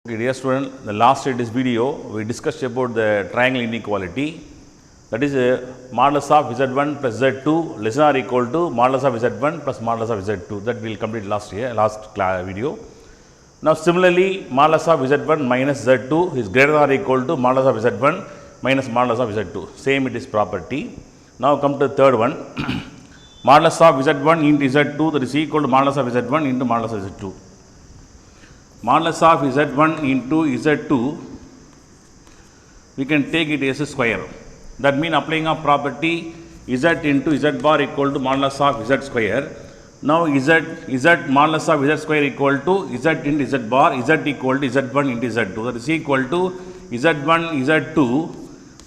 Okay, dear student, the last this video we discussed about the triangle inequality, that is modulus of z1 plus z2 less than or equal to modulus of z1 plus modulus of z2, that we will complete last video. Now similarly modulus of z1 minus z2 is greater than or equal to modulus of z1 minus modulus of z2, same it is property. Now come to the third one, modulus of z1 into z2 that is equal to modulus of z1 into modulus of z2. Modulus of z1 into z2, we can take it as a square. That means applying a property z into z bar equal to modulus of z square. Now z modulus of z square equal to z into z bar, z equal to z1 into z2. That is equal to z1 z2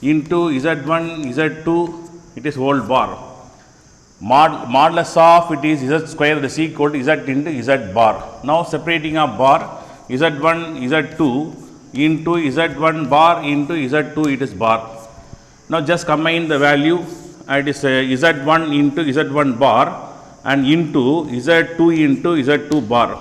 into z1 z2, it is whole bar. Modulus of it is z square, that is equal to z into z bar. Now separating a bar, z1 z2 into z1 bar into z2, it is bar. Now just combine the value, it is z1 into z1 bar and into z2 into z2 bar.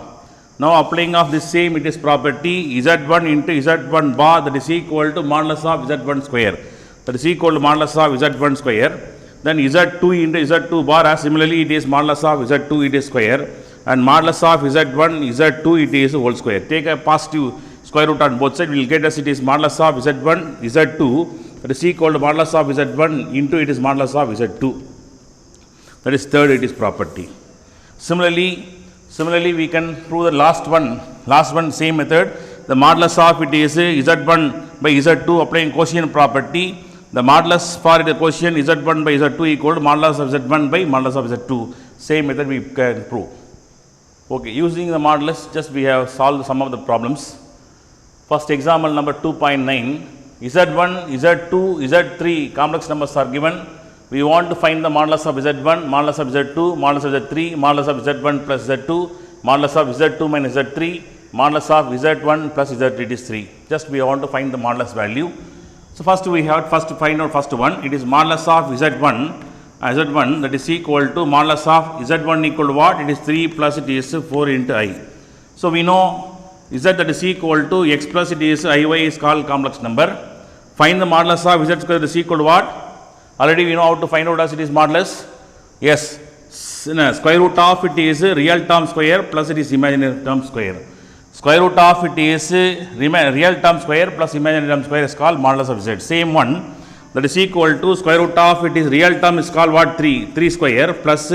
Now applying of this same, it is property z1 into z1 bar, that is equal to modulus of z1 square, that is equal to modulus of z1 square. Then z2 into z2 bar, as similarly it is modulus of z2, it is square, and modulus of z1 z2, it is whole square. Take a positive square root on both sides, we will get as it is modulus of z1 z2, that is equal to modulus of z1 into it is modulus of z2. That is third, it is property. Similarly we can prove the last one same method. The modulus of it is z1 by z2, applying quotient property. The modulus for the quotient z1 by z2 equal to modulus of z1 by modulus of z2. Same method we can prove. Okay, using the modulus, just we have solved some of the problems. First example number 2.9, z1, z2, z3 complex numbers are given. We want to find the modulus of z1, modulus of z2, modulus of z3, modulus of z1 plus z2, modulus of z2 minus z3, modulus of z1 plus z3, it is 3. Just we want to find the modulus value. So first we have to find out first one, it is modulus of z1, that is equal to modulus of z1 equal to what? It is 3 plus it is 4 into I. So we know z that is equal to x plus it is iy is called complex number. Find the modulus of z square that is equal to what? Already we know how to find out as it is modulus. Yes, square root of it is real term square plus it is imaginary term square. Square root of it is real term square plus imaginary term square is called modulus of z. Same one, that is equal to square root of it is real term is called what? 3 square plus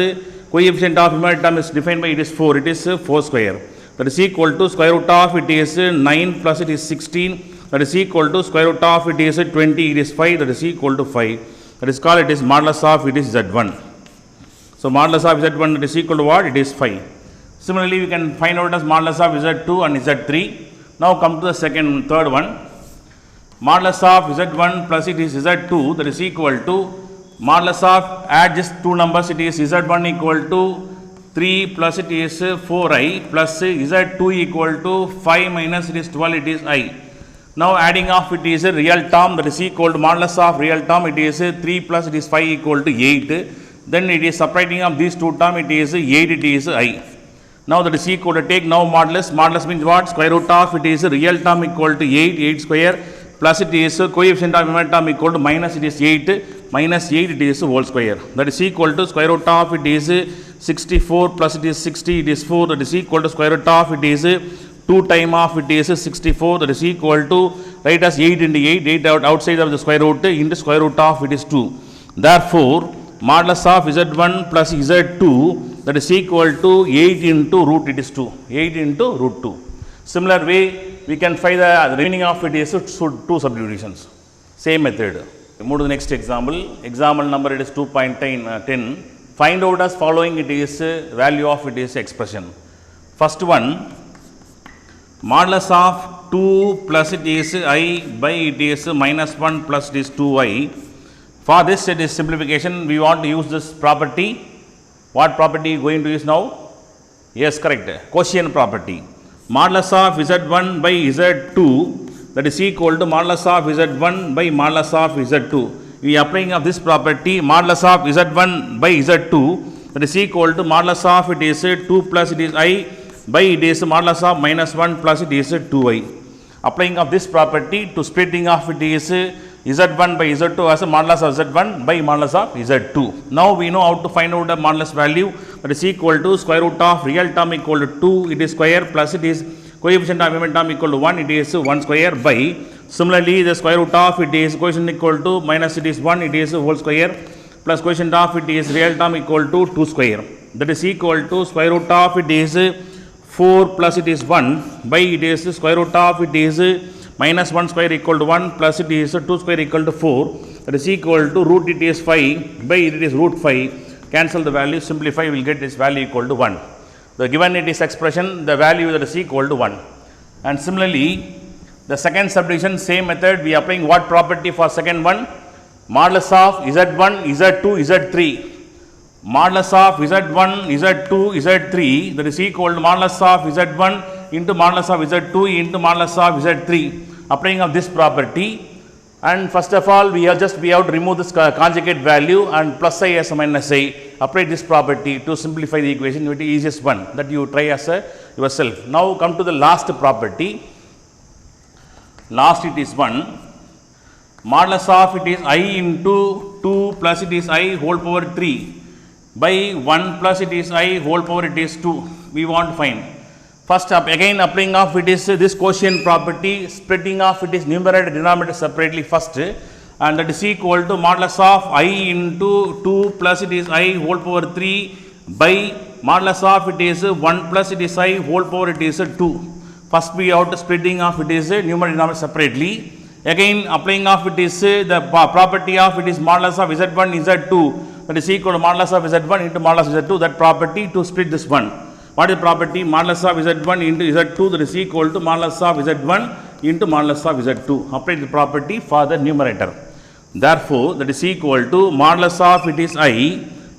coefficient of imaginary term is defined by it is 4, it is 4 square. That is equal to square root of it is 9 plus it is 16, that is equal to square root of it is 20, it is 5, that is equal to 5. That is called it is modulus of it is z1. So modulus of z1 that is equal to what? It is 5. Similarly we can find out as modulus of z2 and z3. Now come to the third one. Modulus of z1 plus it is z2, that is equal to modulus of, add just two numbers, it is z1 equal to 3 plus it is 4i plus z2 equal to 5 minus it is 12, it is I. Now adding off it is a real term, that is equal to modulus of real term, it is 3 plus it is 5 equal to 8. Then it is subtracting of these two terms, it is 8, it is I. Now that is equal to take now modulus means what? Square root of it is real term equal to 8 square plus it is coefficient of imaginary term equal to minus it is 8, minus 8 it is whole square. That is equal to square root of it is 64 plus it is 60, it is 4, that is equal to square root of it is 2 times of it is 64, that is equal to, write as 8 into 8 outside of the square root into square root of it is 2. Therefore, modulus of z1 plus z2 that is equal to 8 into root it is 2, 8 into root 2. Similar way, we can find the remaining of it is 2 subdivisions. Same method. We move to the next example. Example number it is 2.10. Find out as following it is value of it is expression. First one, modulus of 2 plus it is I by it is minus 1 plus it is 2i. For this it is simplification, we want to use this property. What property going to use now? Yes, correct. Quotient property. Modulus of z1 by z2 that is equal to modulus of z1 by modulus of z2. We are applying of this property, modulus of z1 by z2 that is equal to modulus of it is 2 plus it is I by it is modulus of minus 1 plus it is 2i. Applying of this property to splitting of it is z1 by z2 as a modulus of z1 by modulus of z2. Now we know how to find out the modulus value, that is equal to square root of real term equal to 2, it is square, plus it is coefficient of even term equal to 1, it is 1 square by, similarly the square root of it is coefficient equal to minus it is 1, it is whole square, plus coefficient of it is real term equal to 2 square, that is equal to square root of it is 4 plus it is 1 by it is square root of it is minus 1 square equal to 1 plus it is 2 square equal to 4, that is equal to root it is 5 by it is root 5. Cancel the value, simplify, we will get this value equal to 1. The given it is expression, the value that is equal to 1. And similarly, the second subdivision, same method, we are applying what property for second one? Modulus of z1, z2, z3. Modulus of z1, z2, z3, that is equal to modulus of z1 into modulus of z2 into modulus of z3. Applying of this property, and first of all we have to remove this conjugate value and plus I as minus I. Apply this property to simplify the equation, it is the easiest one that you try as yourself. Now come to the last property. Last it is 1. Modulus of it is I into 2 plus it is I whole power 3 by 1 plus it is I whole power it is 2. We want to find. First up again applying of it is this quotient property, splitting of it is numerator denominator separately first, and that is equal to modulus of I into 2 plus it is I whole power 3 by modulus of it is 1 plus it is I whole power it is 2. First we have to splitting of it is numerator denominator separately. Again applying of it is the property of it is modulus of z1 z2, that is equal to modulus of z1 into modulus of z2, that property to split this one. What is the property? Modulus of z1 into z2, that is equal to modulus of z1 into modulus of z2. Apply the property for the numerator. Therefore, that is equal to modulus of it is I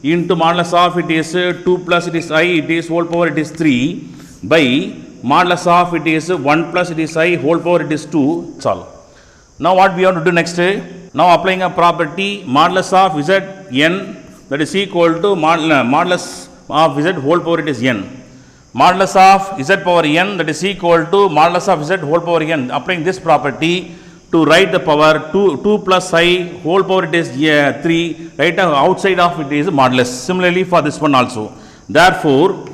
into modulus of it is 2 plus it is I, it is whole power it is 3 by modulus of it is 1 plus it is I whole power it is 2. That's all. Now what we have to do next? Now applying a property modulus of zn, that is equal to modulus of z whole power it is n. Modulus of z power n, that is equal to modulus of z whole power n. Applying this property to write the power 2 plus I whole power it is 3, right outside of it is modulus. Similarly for this one also. Therefore,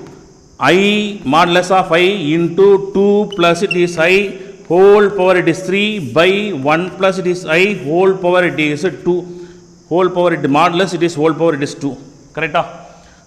I modulus of I into 2 plus it is I whole power it is 3 by 1 plus it is I whole power it is 2. Whole power it modulus it is whole power it is 2. Correct?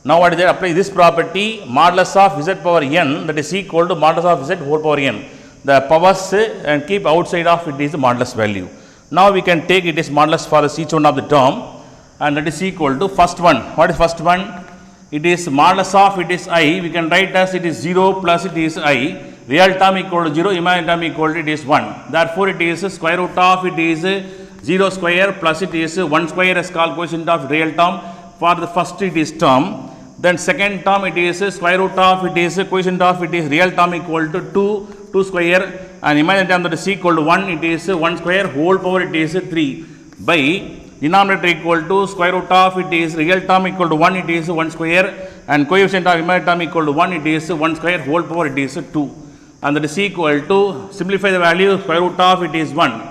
Now what is there? Apply this property modulus of z power n, that is equal to modulus of z whole power n. The powers and keep outside of it is the modulus value. Now we can take it is modulus for each one of the term, and that is equal to first one. What is first one? It is modulus of it is I, we can write as it is 0 plus it is I, real term equal to 0, imaginary term equal to it is 1. Therefore it is square root of it is 0 square plus it is 1 square as called quotient of real term for the first it is term. Then second term it is square root of it is quotient of it is real term equal to 2 square, and imaginary term that is equal to 1, it is 1 square whole power it is 3 by denominator equal to square root of it is real term equal to 1, it is 1 square, and coefficient of imaginary term equal to 1, it is 1 square whole power it is 2, and that is equal to, simplify the value, square root of it is 1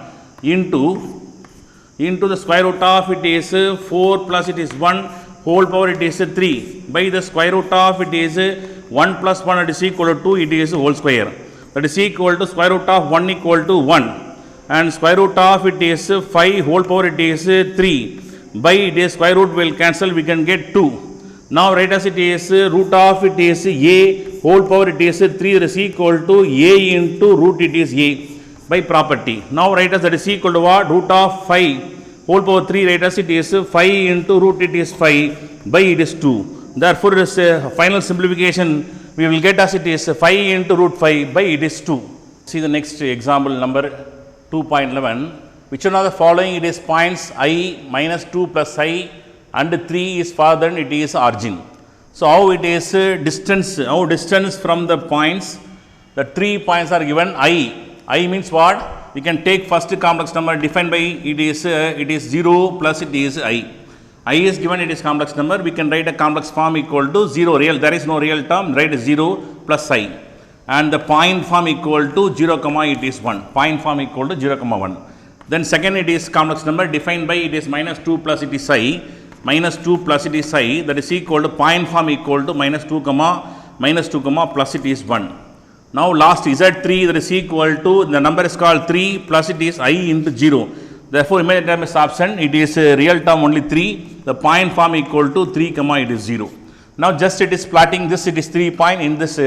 into the square root of it is 4 plus it is 1 whole power it is 3 by the square root of it is 1 plus 1, it is equal to 2, it is whole square, that is equal to square root of 1 equal to 1, and square root of it is 5 whole power it is 3 by it is square root will cancel, we can get 2. Now write as it is root of it is a whole power it is 3, that is equal to a into root it is a by property. Now write as that is equal to what? Root of 5 whole power 3, write as it is 5 into root it is 5 by it is 2. Therefore it is final simplification, we will get as it is 5 into root 5 by it is 2. See the next example number 2.11. Which one of the following it is points I minus 2 plus I and 3 is farther than it is origin. So how it is distance, how distance from the points, the 3 points are given I. I means what? We can take first complex number defined by it is 0 plus it is I. I is given, it is complex number, we can write a complex form equal to 0 real, there is no real term, write 0 plus I. and the point form equal to 0 comma it is 1, point form equal to 0 comma 1. Then second it is complex number defined by it is minus 2 plus it is psi, minus 2 plus it is psi, that is equal to point form equal to minus 2 comma plus it is 1. Now last z3 that is equal to, the number is called 3 plus it is I into 0. Therefore immediate term is absent, it is real term only 3, the point form equal to 3 comma it is 0. Now just it is plotting this, it is 3 point, in this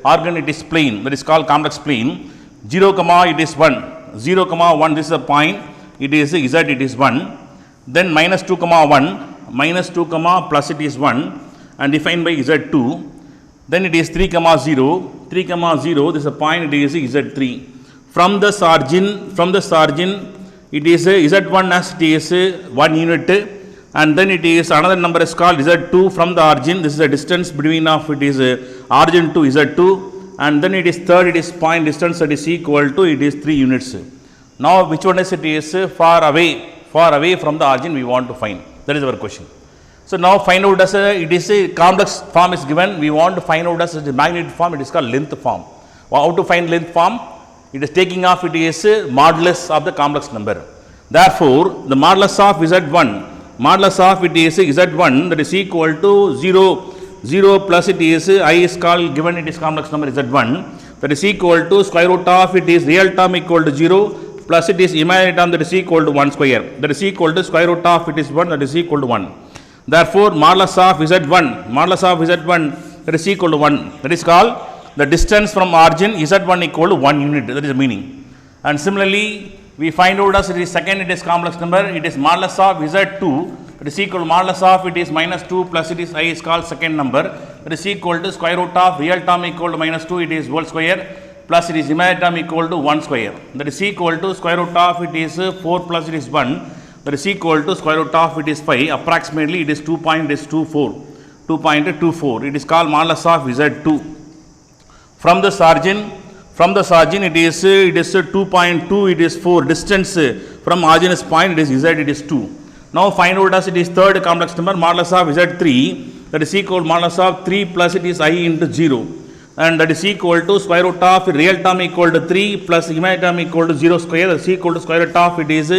organ it is plane, that is called complex plane, 0 comma it is 1, 0 comma 1 this is a point, it is z it is 1, then minus 2 comma 1, minus 2 comma plus it is 1 and defined by z2, then it is 3 comma 0, 3 comma 0 this is a point, it is z3. From this origin it is z1 as it is 1 unit, and then it is another number is called z2 from the origin, this is the distance between of it is origin to z2, and then it is third, it is point distance that is equal to it is 3 units. Now which one is it is far away from the origin we want to find, that is our question. So now find out as it is a complex form is given, we want to find out as the magnitude form, it is called length form. How to find length form? It is taking off it is modulus of the complex number. Therefore the modulus of z1, modulus of it is z1 that is equal to 0 plus it is I is called given it is complex number z1, that is equal to square root of it is real term equal to 0 plus it is imaginary term that is equal to 1 square, that is equal to square root of it is 1 that is equal to 1. Therefore modulus of z1 that is equal to 1, that is called the distance from origin z1 equal to 1 unit, that is the meaning. And similarly we find out as it is second it is complex number, it is modulus of z2 that is equal to modulus of it is minus 2 plus it is I is called second number, that is equal to square root of real term equal to minus 2 it is whole square plus it is imaginary term equal to 1 square, that is equal to square root of it is 4 plus it is 1, that is equal to square root of it is 5, approximately it is 2.24, it is called modulus of z2. From this origin it is 2.2, it is 4, distance from origin is point, it is z, it is 2. Now find out as it is third complex number, modulus of z3 that is equal to modulus of 3 plus it is I into 0, and that is equal to square root of real term equal to 3 plus imaginary term equal to 0 square, that is equal to square root of it is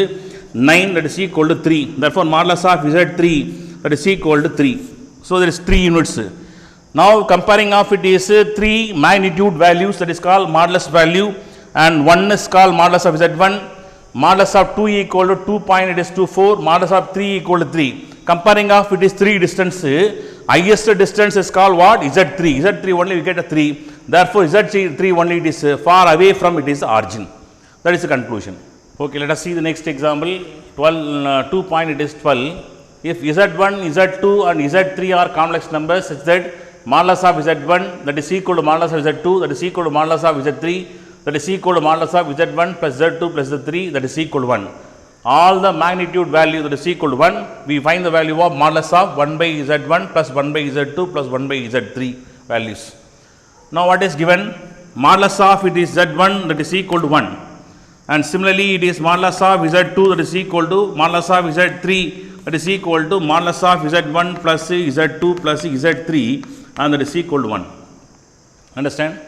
9 that is equal to 3. Therefore modulus of z3 that is equal to 3. So there is 3 units. Now comparing of it is 3 magnitude values, that is called modulus value, and one is called modulus of z1, modulus of 2 equal to 2 point it is 24, modulus of 3 equal to 3. Comparing of it is 3 distance, highest distance is called what? Z3 only we get a 3, therefore Z3 only it is far away from it is origin. That is the conclusion. Okay, let us see the next example. 2 point it is 12. If z1, z2 and z3 are complex numbers such that modulus of z1 that is equal to modulus of z2 that is equal to modulus of z3 that is equal to modulus of z1 plus z2 plus z3 that is equal to 1. All the magnitude value that is equal to 1, we find the value of modulus of 1 by z1 plus 1 by z2 plus 1 by z3 values. Now what is given? Modulus of it is z1 that is equal to 1. And similarly it is modulus of z2 that is equal to modulus of z3 that is equal to modulus of z1 plus z2 plus z3 and that is equal to 1. Understand?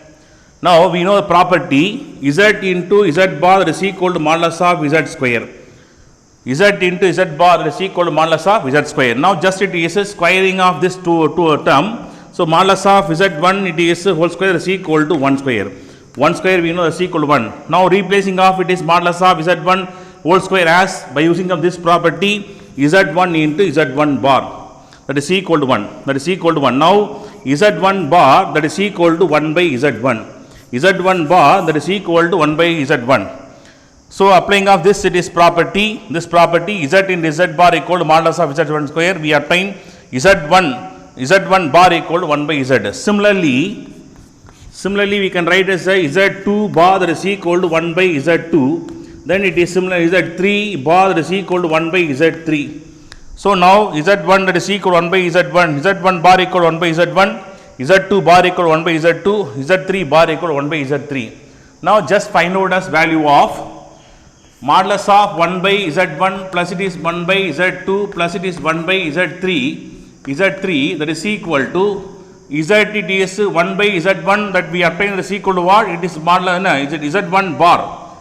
Now we know the property z into z bar that is equal to modulus of z square. Z into z bar that is equal to modulus of z square. Now just it is a squaring of this to a term. So modulus of z1 it is whole square is equal to 1 square. 1 square we know is equal to 1. Now replacing of it is modulus of z1 whole square as by using of this property z1 into z1 bar that is equal to 1. That is equal to 1. Now z1 bar that is equal to 1 by z1. z1 bar that is equal to 1 by z1. So applying of this it is property, this property z into z bar equal to modulus of z1 square, we obtain z1 bar equal to 1 by z. Similarly we can write as a z2 bar that is equal to 1 by z2, then it is similar z3 bar that is equal to 1 by z3. So now z1 that is equal to 1 by z1, z1 bar equal to 1 by z1, z2 bar equal to 1 by z2, z3 bar equal to 1 by z3. Now just find out as value of modulus of 1 by z1 plus it is 1 by z2 plus it is 1 by z3 that is equal to Z it is 1 by Z1 that we obtain is equal to what? It is modulus, no, is it Z1 bar.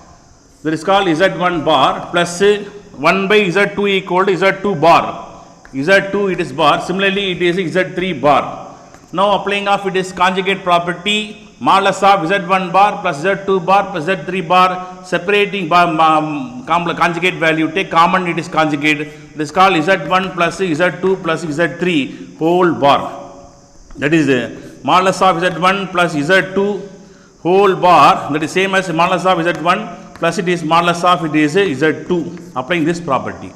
That is called Z1 bar plus 1 by Z2 equal to Z2 bar. Z2 it is bar. Similarly, it is Z3 bar. Now applying of it is conjugate property, modulus of Z1 bar plus Z2 bar plus Z3 bar, separating conjugate value, take common, it is conjugate. It is called Z1 plus Z2 plus Z3 whole bar. That is modulus of Z1 plus Z2 whole bar, that is same as modulus of Z1 plus it is modulus of it is Z2, applying this property.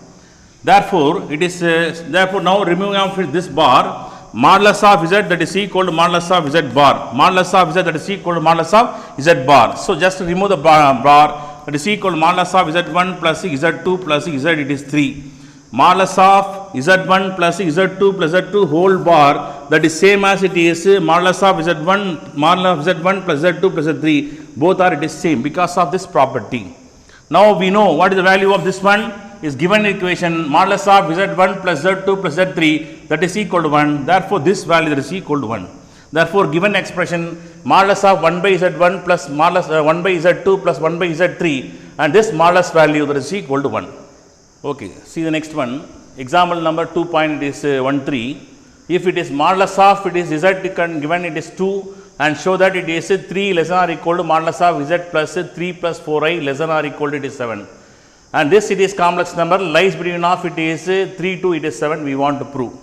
Therefore, it is therefore now removing of this bar, modulus of Z that is equal to modulus of Z bar, modulus of Z that is equal to modulus of Z bar. So just remove the bar, that is equal to modulus of Z1 plus Z2 plus Z, it is 3. Modulus of Z1 plus Z2 plus Z2 whole bar, that is same as it is modulus of Z1, modulus of Z1 plus Z2 plus Z3, both are it is same because of this property. Now we know what is the value of this one is given equation, modulus of Z1 plus Z2 plus Z3 that is equal to 1. Therefore, this value that is equal to 1. Therefore, given expression modulus of 1 by Z1 plus modulus 1 by Z2 plus 1 by Z3 and this modulus value that is equal to 1. Okay, see the next one. Example number 2.13. If it is modulus of it is Z given it is 2 and show that it is 3 less than or equal to modulus of Z plus 3 plus 4i less than or equal to it is 7. And this it is complex number lies between of it is 3 to it is 7 we want to prove.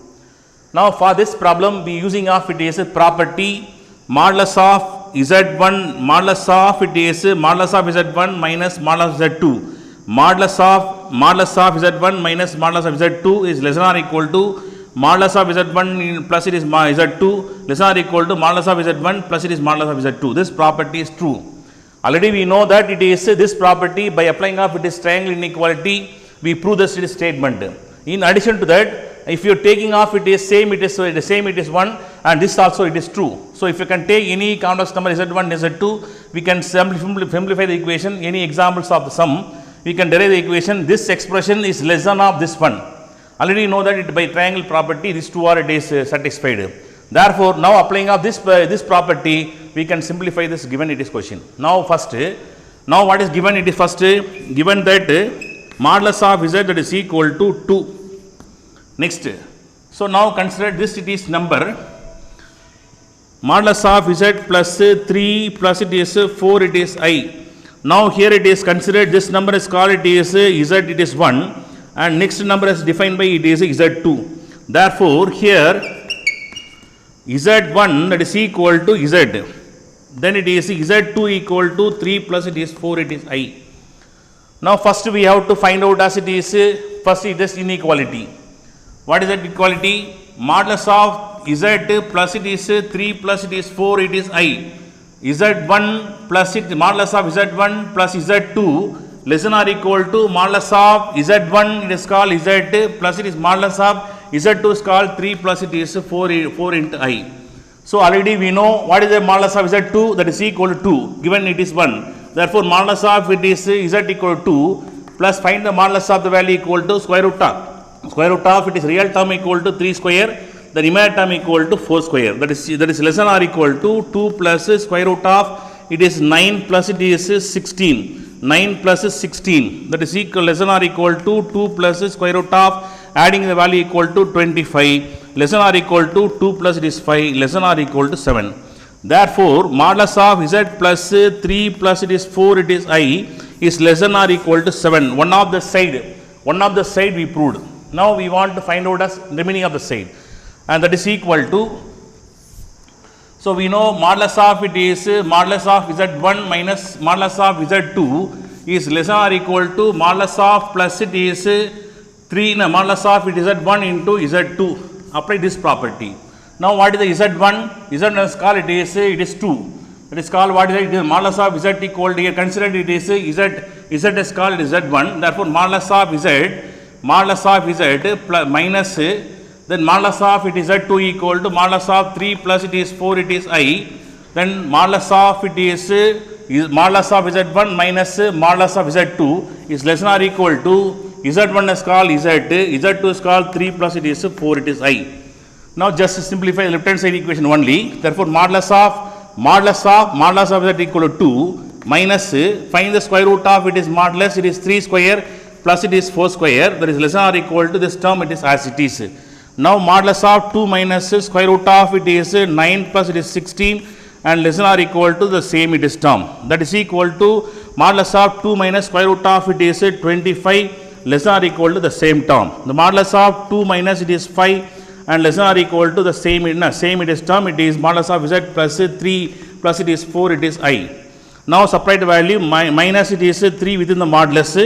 Now for this problem we using of it is property modulus of Z1 modulus of it is modulus of Z1 minus modulus of Z2. Modulus of Z1 minus modulus of Z2 is less than or equal to modulus of Z1 plus it is Z2 less than or equal to modulus of Z1 plus it is modulus of Z2. This property is true. Already we know that it is this property by applying of it is triangle inequality we prove this statement. In addition to that, if you are taking off it is same it is 1 and this also it is true. So if you can take any complex number Z1 Z2 we can simplify the equation. Any examples of the sum we can derive the equation. This expression is less than of this one. Already know that it by triangle property these two are it is satisfied. Therefore, now applying of this property we can simplify this given it is question. Now first, now what is given it is first given that modulus of Z that is equal to 2. Next, so now consider this it is number modulus of Z plus 3 plus it is 4 it is I. Now here it is considered this number is called it is Z it is 1 and next number is defined by it is Z2. Therefore, here Z1 that is equal to Z, then it is Z2 equal to 3 plus it is 4 it is I. Now first we have to find out as it is first it is inequality. What is that equality? Modulus of Z plus it is 3 plus it is 4 it is I. Z1 plus it modulus of Z1 plus Z2 less than or equal to modulus of Z1 it is called Z plus it is modulus of Z2 is called 3 plus it is 4 into I. So already we know what is the modulus of Z2 that is equal to 2 given it is 1. Therefore, modulus of it is Z equal to 2 plus find the modulus of the value equal to square root of. Square root of it is real term equal to 3 square, the imaginary term equal to 4 square. That is less than or equal to 2 plus square root of it is 9 plus it is 16. 9 plus 16 that is equal less than or equal to 2 plus square root of adding the value equal to 25 less than or equal to 2 plus it is 5 less than or equal to 7. Therefore, modulus of Z plus 3 plus it is 4 it is I is less than or equal to 7. One of the side we proved. Now we want to find out as remaining of the side and that is equal to, so we know modulus of it is modulus of Z1 minus modulus of Z2 is less than or equal to modulus of plus it is 3 modulus of it is Z1 into Z2. Apply this property. Now what is the Z1? Z1 is called it is 2. It is called what is it? Modulus of Z equal to here considered it is Z is called Z1. Therefore, modulus of Z plus minus then modulus of it is Z2 equal to modulus of 3 plus it is 4 it is I. Then modulus of it is modulus of Z1 minus modulus of Z2 is less than or equal to Z1 is called Z, Z2 is called 3 plus it is 4 it is I. Now just simplify the left hand side equation only. Therefore, modulus of z equal to 2 minus find the square root of it is modulus, it is 3 square plus it is 4 square, that is less than or equal to this term, it is as it is. Now modulus of 2 minus square root of it is 9 plus it is 16 and less than or equal to the same it is term, that is equal to modulus of 2 minus square root of it is 25 less than or equal to the same term. The modulus of 2 minus it is 5 and less than or equal to the same it is term, it is modulus of z plus 3 plus it is 4, it is I. Now separate value minus it is 3 within the modulus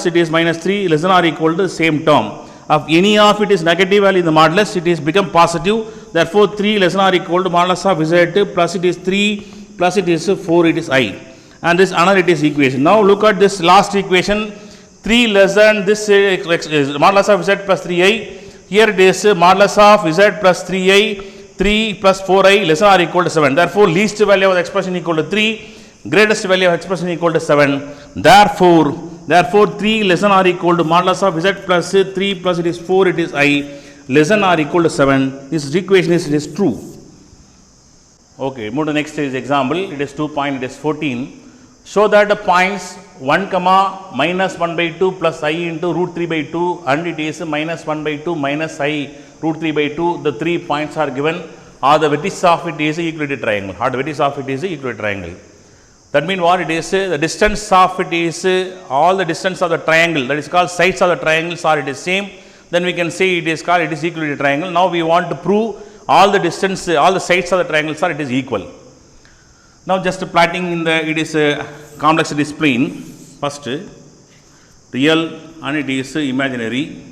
it is minus 3 less than or equal to the same term. Of any of it is negative value in the modulus, it is become positive, therefore 3 less than or equal to modulus of z plus it is 3 plus it is 4, it is I. And this another it is equation. Now look at this last equation, 3 less than this modulus of z plus 3i. Here it is modulus of z plus 3i, 3 plus 4i less than or equal to 7. Therefore, least value of the expression equal to 3, greatest value of expression equal to 7. Therefore 3 less than or equal to modulus of z plus 3 plus it is 4, it is I less than or equal to 7. This equation is true. Okay, move to the next example. It is 2 point, it is 14. Show that the points 1 comma minus 1 by 2 plus I into root 3 by 2 and it is minus 1 by 2 minus I root 3 by 2. The 3 points are given, or the vertex of it is equilateral triangle. Or the vertex of it is equilateral triangle. That means what it is? The distance of it is all the distance of the triangle, that is called sides of the triangles are it is same. Then we can say it is called it is equilateral triangle. Now we want to prove all the distance, all the sides of the triangles are it is equal. Now just plotting in the it is complex, it is plane. First real and it is imaginary.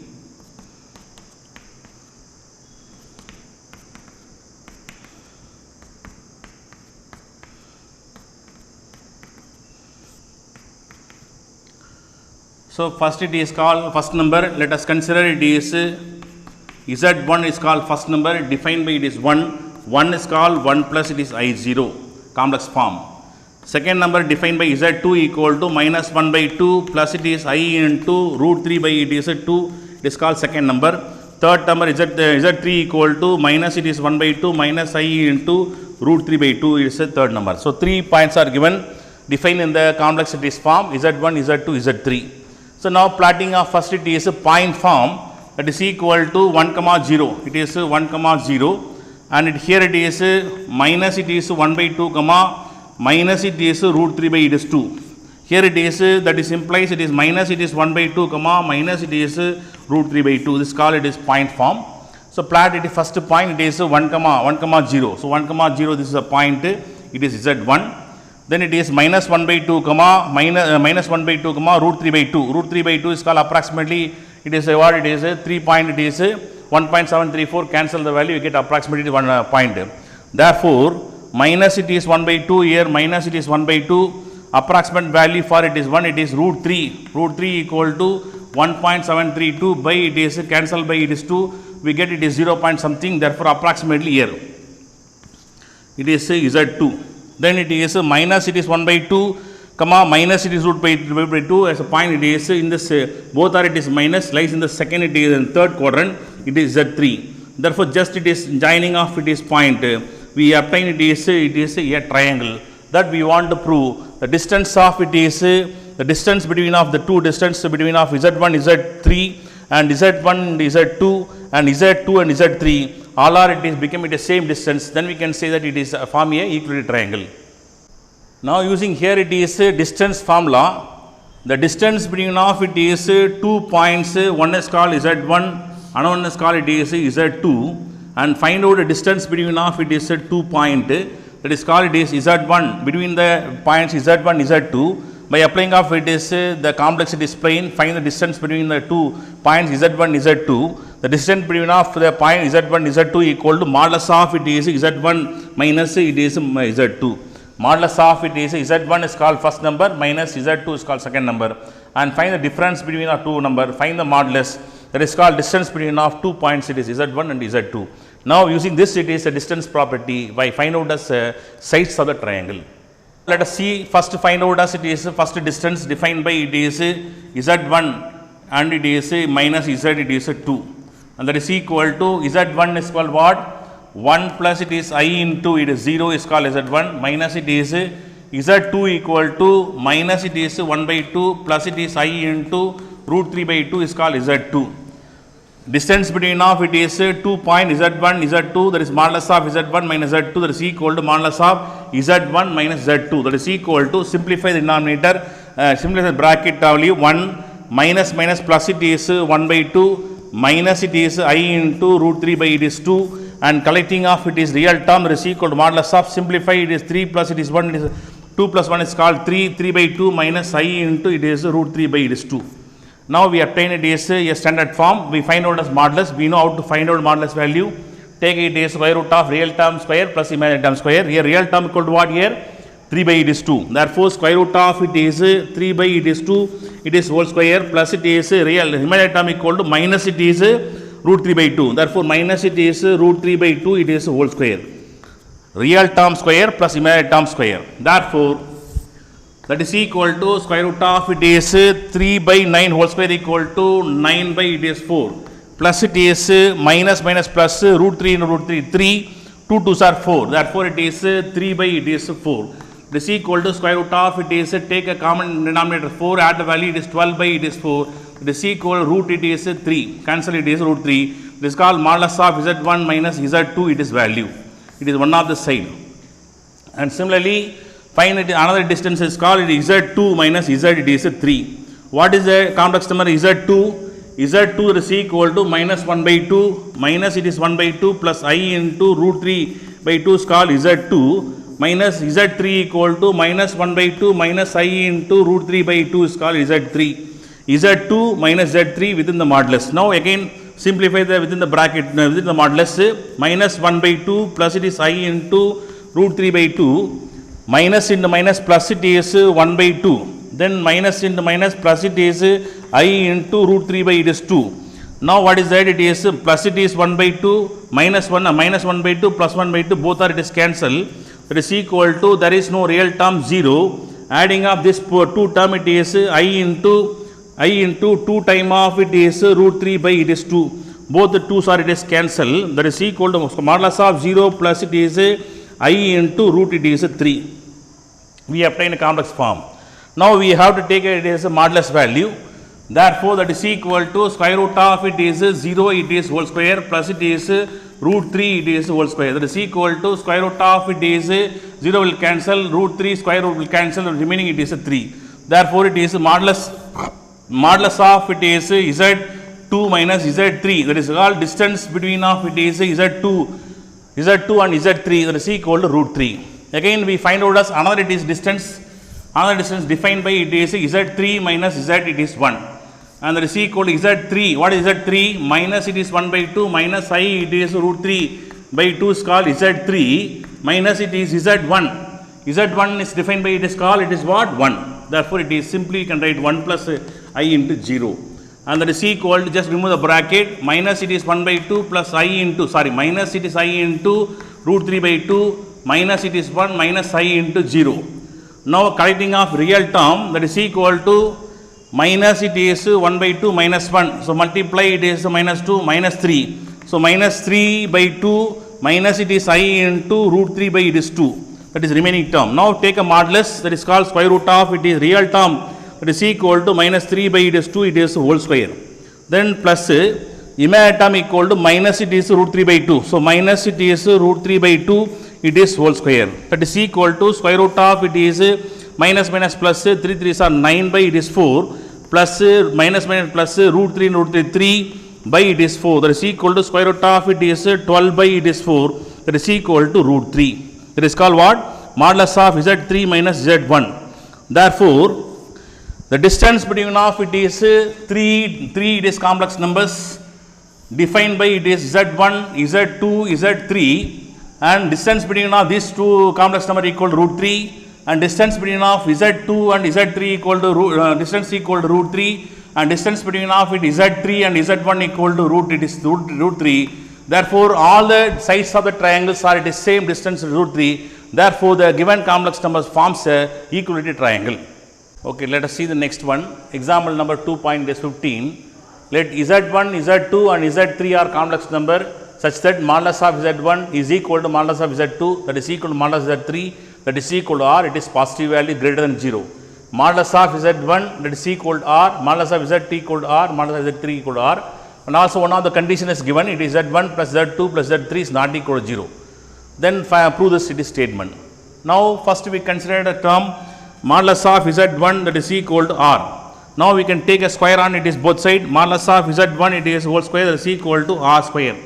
So first it is called first number. Let us consider it is z1 is called first number, defined by it is 1. 1 is called 1 plus it is I0, complex form. Second number defined by z2 equal to minus 1 by 2 plus it is I into root 3 by it is 2, it is called second number. Third number z3 equal to minus it is 1 by 2 minus I into root 3 by 2, it is a third number. So 3 points are given, defined in the complex it is form z1, z2, z3. So now plotting of first it is a point form, that is equal to 1 comma 0, it is 1 comma 0 and here it is minus it is 1 by 2 comma minus it is root 3 by it is 2. Here it is that is implies it is minus it is 1 by 2 comma minus it is root 3 by 2. This call it is point form. So plot it is first point, it is 1 comma 0. So 1 comma 0, this is a point, it is z1. Then it is minus 1 by 2 comma minus 1 by 2 comma root 3 by 2. Root 3 by 2 is called approximately, it is what it is 3 point, it is 1.734, cancel the value, you get approximately 1 point. Therefore minus it is 1 by 2 here, minus it is 1 by 2, approximate value for it is 1, it is root 3 equal to 1.732 by it is cancel by it is 2, we get it is 0 point something, therefore approximately here it is z2. Then it is minus it is 1 by 2 comma minus it is root by 2 as a point, it is in this both are it is minus, lies in the second, it is in third quadrant, it is z3. Therefore just it is joining of it is point, we obtain it is a triangle, that we want to prove the distance of it is the distance between of the two distance between of z1 z3 and z1 and z2 and z2 and z3 all are it is become it is same distance, then we can say that it is form a equilateral triangle. Now using here it is distance formula, the distance between of it is 2 points, one is called z1, another one is called it is z2, and find out the distance between of it is 2 point, that is called it is z1 between the points z1 z2. By applying of it is the complex it is plane, find the distance between the 2 points z1 z2. The distance between of the point z1 z2 equal to modulus of it is z1 minus it is z2. Modulus of it is z1 is called first number minus z2 is called second number, and find the difference between the two number, find the modulus, that is called distance between of 2 points, it is z1 and z2. Now using this it is a distance property by find out as sides of the triangle. Let us see first find out as it is first distance defined by it is z1 and it is minus z, it is 2. and that is equal to z1 is called what? 1 plus it is I into it is 0 is called z1 minus it is z2 equal to minus it is 1 by 2 plus it is I into root 3 by 2 is called z2. Distance between of it is 2 point z1 z2, that is modulus of z1 minus z2, that is equal to modulus of z1 minus z2, that is equal to simplify the denominator, simplify the bracket W 1 minus minus plus it is 1 by 2 minus it is I into root 3 by it is 2, and collecting of it is real term, that is equal to modulus of simplify it is 3 plus it is 1, it is 2 plus 1 is called 3, 3 by 2 minus I into it is root 3 by it is 2. Now we obtain it is a standard form, we find out as modulus, we know how to find out modulus value, take it as square root of real term square plus imaginary term square, here real term equal to what here? 3 by it is 2, therefore square root of it is 3 by it is 2, it is whole square plus it is real imaginary term equal to minus it is root 3 by 2, therefore minus it is root 3 by 2, it is whole square, real term square plus imaginary term square, therefore that is equal to square root of it is 3 by 9 whole square equal to 9 by it is 4 plus it is minus minus plus root 3 into root 3 3, 2 2s are 4, therefore it is 3 by it is 4, it is equal to square root of it is take a common denominator 4, add the value, it is 12 by it is 4, it is equal root it is 3, cancel it is root 3, it is called modulus of z1 minus z2, it is value, it is one of the side. And similarly find it another distance is called z2 minus z it is 3. What is the complex number z2? Z2 is equal to minus 1 by 2 minus it is 1 by 2 plus I into root 3 by 2 is called z2 minus z3 equal to minus 1 by 2 minus I into root 3 by 2 is called z3. Z2 minus z3 within the modulus. Now again simplify the within the bracket within the modulus minus 1 by 2 plus it is I into root 3 by 2 minus into minus plus it is 1 by 2, then minus into minus plus it is I into root 3 by it is 2. Now what is that? It is plus it is 1 by 2 minus 1 minus 1 by 2 plus 1 by 2 both are it is cancel, that is equal to there is no real term 0, adding up this 2 term it is I into 2 time of it is root 3 by it is 2, both the 2s are it is cancel, that is equal to modulus of 0 plus it is I into root it is 3. We obtain a complex form. Now we have to take it as a modulus value. Therefore, that is equal to square root of it is 0 it is whole square plus it is root 3 it is whole square. That is equal to square root of it is 0 will cancel, root 3 square root will cancel, and remaining it is 3. Therefore, it is modulus of it is z2 minus z3. That is all distance between of it is z2 and z3, that is equal to root 3. Again we find out as another it is distance defined by it is z3 minus z it is 1, and that is equal to z3. What is z3? Minus it is 1 by 2 minus I it is root 3 by 2 is called z3 minus it is z1. Z1 is defined by it is called it is what? 1. Therefore it is simply you can write 1 plus I into 0. And that is equal to just remove the bracket, minus it is 1 by 2 plus I into minus it is I into root 3 by 2 minus it is 1 minus I into 0. Now collecting of real term, that is equal to minus it is 1 by 2 minus 1. So multiply it is minus 2 minus 3. So minus 3 by 2 minus it is I into root 3 by it is 2. That is remaining term. Now take a modulus, that is called square root of it is real term, that is equal to minus 3 by it is 2, it is whole square. Then plus imaginary term equal to minus it is root 3 by 2. So minus it is root 3 by 2, it is whole square. That is equal to square root of it is minus minus plus 3 3s are 9 by it is 4 plus minus minus plus root 3 and root 3 3 by it is 4. That is equal to square root of it is 12 by it is 4. That is equal to root 3. That is called what? Modulus of z3 minus z1. Therefore, the distance between of it is 3 it is complex numbers defined by it is z1, z2, z3, and distance between of these two complex number equal to root 3, and distance between of z2 and z3 equal to distance equal to root 3, and distance between of it z3 and z1 equal to root 3. Therefore, all the sides of the triangles are at the same distance root 3. Therefore, the given complex numbers forms a equilateral triangle. Okay, let us see the next one. Example number 2.15. let Z1, Z2 and Z3 are complex number such that modulus of Z1 is equal to modulus of Z2, that is equal to modulus of Z3, that is equal to R, it is positive value greater than 0. Modulus of Z1, that is equal to R, modulus of Z2 equal to R, modulus of Z3 equal to R, and also one of the condition is given, it is Z1 plus Z2 plus Z3 is not equal to 0. Then prove this it is statement. Now first we consider the term modulus of Z1 that is equal to R. Now we can take a square on it is both side, modulus of Z1 it is whole square that is equal to R square.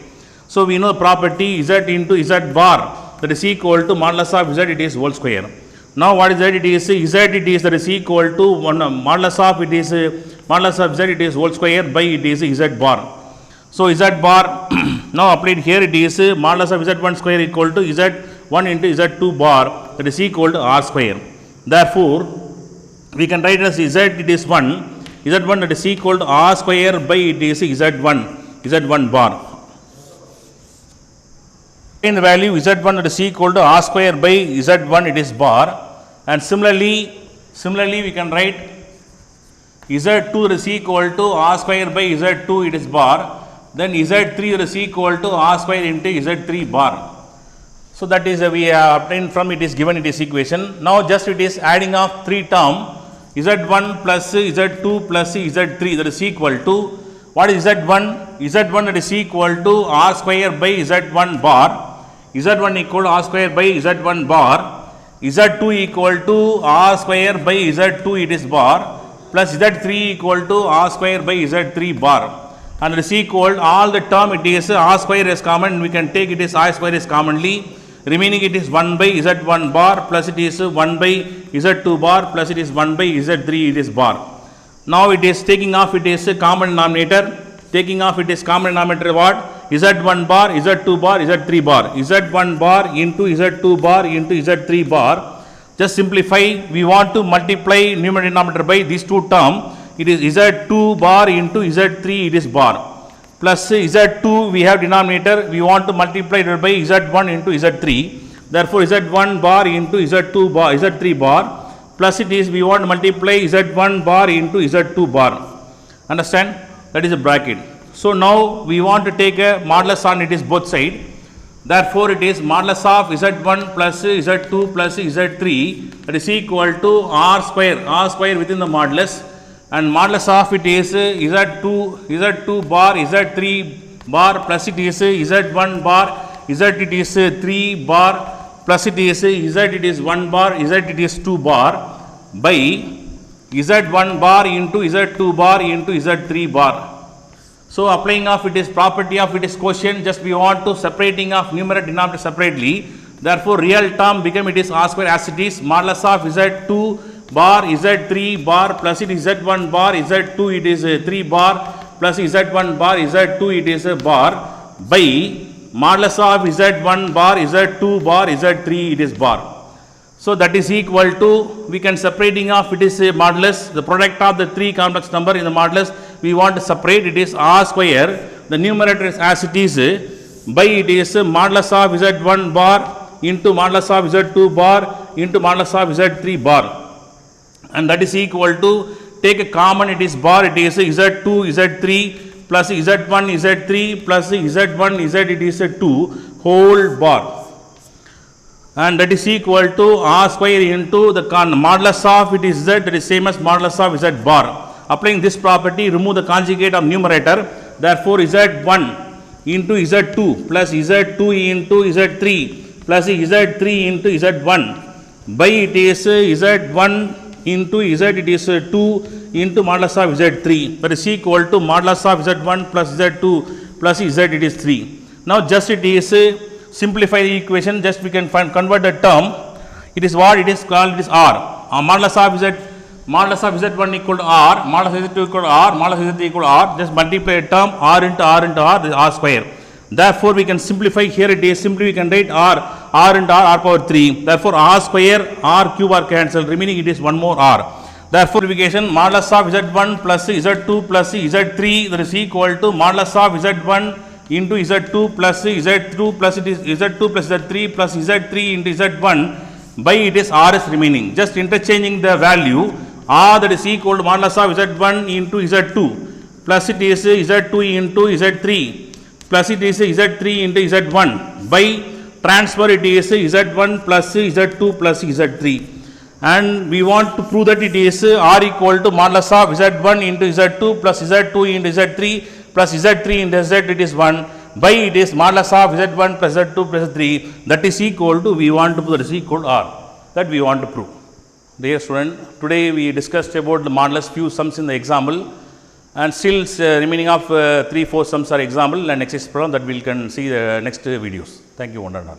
So we know property Z into Z bar that is equal to modulus of Z it is whole square. Now what is that? It is Z it is that is equal to one modulus of it is modulus of Z it is whole square by it is Z bar. So Z bar now applied here it is modulus of Z1 square equal to Z1 into Z2 bar that is equal to R square. Therefore we can write as Z it is 1, Z1 that is equal to R square by it is Z1 bar. In the value Z1 that is equal to R square by Z1 it is bar, and similarly we can write Z2 that is equal to R square by Z2 it is bar, then Z3 that is equal to R square into Z3 bar. So that is we obtained from it is given it is equation. Now just it is adding of three term Z1 plus Z2 plus Z3 that is equal to what is Z1? Z1 that is equal to R square by Z1 bar, Z1 equal to R square by Z1 bar, Z2 equal to R square by Z2 it is bar, plus Z3 equal to R square by Z3 bar, and it is equal all the term it is R square is common, we can take it is R square is commonly, remaining it is 1 by Z1 bar plus it is 1 by Z2 bar plus it is 1 by Z3 it is bar. Now it is taking off it is common denominator, taking off it is common denominator what? Z1 bar, Z2 bar, Z3 bar, Z1 bar into Z2 bar into Z3 bar. Just simplify, we want to multiply numerator denominator by these two term, it is Z2 bar into Z3 it is bar, plus Z2 we have denominator, we want to multiply it by Z1 into Z3, therefore Z1 bar into Z2 bar, Z3 bar, plus it is we want to multiply Z1 bar into Z2 bar. Understand? That is a bracket. So now we want to take a modulus on it is both side. Therefore it is modulus of Z1 plus Z2 plus Z3 that is equal to R square within the modulus, and modulus of it is Z2 bar, Z3 bar plus it is Z1 bar, Z it is 3 bar plus it is Z it is 1 bar, Z it is 2 bar by Z1 bar into Z2 bar into Z3 bar. So applying of it is property of it is quotient, just we want to separating of numerator denominator separately, therefore real term become it is R square as it is modulus of Z2 bar Z3 bar plus it is Z1 bar Z2 it is 3 bar plus Z1 bar Z2 it is a bar by modulus of Z1 bar Z2 bar Z3 it is bar. So that is equal to, we can separating of it is a modulus, the product of the three complex number in the modulus we want to separate it is R square, the numerator is as it is by it is modulus of Z1 bar into modulus of Z2 bar into modulus of Z3 bar, and that is equal to take a common it is bar, it is Z2 Z3 plus Z1 Z3 plus Z1 Z it is a 2 whole bar, and that is equal to R square into the modulus of it is Z that is same as modulus of Z bar. Applying this property, remove the conjugate of numerator, therefore Z1 into Z2 plus Z2 into Z3 plus Z3 into Z1 by it is Z1 into Z it is 2 into modulus of Z3, that is equal to modulus of Z1 plus Z2 plus Z it is 3. Now just it is simplify the equation, just we can convert the term, it is what it is called, it is R. Modulus of Z1 equal to R, modulus of Z2 equal to R, modulus of Z3 equal to R, just multiply a term R into R into R, this is R square. Therefore we can simplify, here it is simply we can write R into R power 3, therefore R square, R cube are cancelled, remaining it is one more R. Therefore simplification, modulus of Z1 plus Z2 plus Z3 that is equal to modulus of Z1 into Z2 plus Z2 plus it is Z2 plus Z3 plus Z3 into Z1 by it is R is remaining. Just interchanging the value, R that is equal to modulus of Z1 into Z2 plus it is Z2 into Z3 plus it is Z3 into Z1 by transfer it is Z1 plus Z2 plus Z3, and we want to prove that it is R equal to modulus of Z1 into Z2 plus Z2 into Z3 plus Z3 into Z, it is 1 by it is modulus of Z1 plus Z2 plus Z3, that is equal to, we want to prove that is equal to R, that we want to prove. Dear student, today we discussed about the modulus, few sums in the example, and still remaining of 3-4 sums are example and exercise problem that we can see the next videos. Thank you one and all.